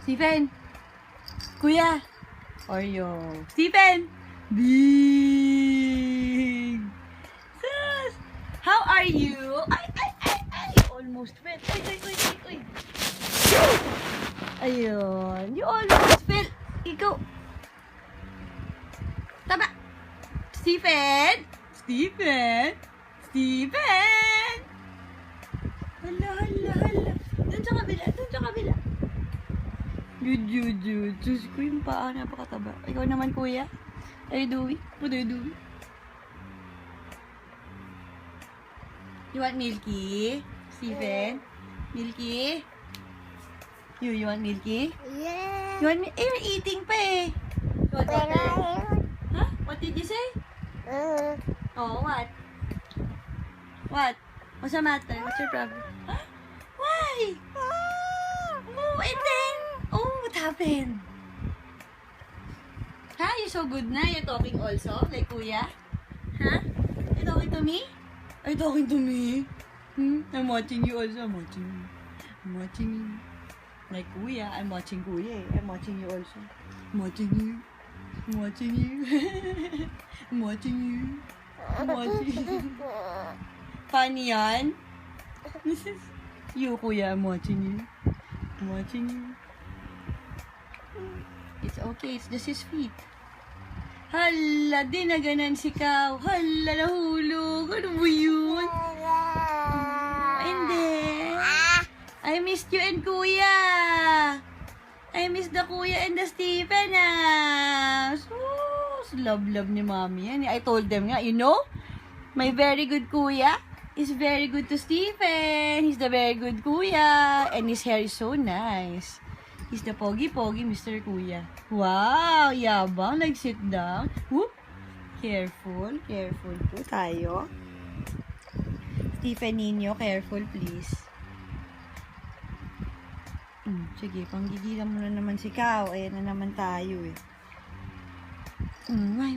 Stephen! Kuya! Oreo. Stephen! Big! Sus! How are you? Ay! Almost fell. Ay! Ayun. You almost fell. Ikaw. Tama. Stephen! Hala. Doon sa kabila. Good. Diyos ko, yung paa napakataba. Ikaw naman, kuya. What are you doing? You want milky? Stephen? Milky? You want milky? Yeah. You want milky? Eh, you're eating pa eh. You want water? Huh? What did you say? Oh, what? What's the matter? What's your problem? Huh? Why? Oh, and then? Oh, what happened? Huh? You're so good na? You're talking also? Like kuya? Huh? You talking to me? Are you talking to me? I'm watching you also. I'm watching you. Like kuya, I'm watching kuya eh. I'm watching you also. I'm watching you. Funny yan? This is you, kuya. I'm watching you. It's okay. It's just his feet. Hala, di naganan si Kao. Hala, nahulog. Ano ba yun? Hindi. I missed you and kuya. I miss the kuya and the Stephen Sus, love ni mommy yan. I told them nga, you know, my very good kuya is very good to Stephen. He's the very good kuya. And his hair is so nice. He's the pogi Mr. Kuya. Wow, yabang. Nag-sit down. Whoop. Careful po tayo. Stephen Nino, careful please. Sige, panggigilan mo na naman si Kao. Ayan na naman tayo eh. Why?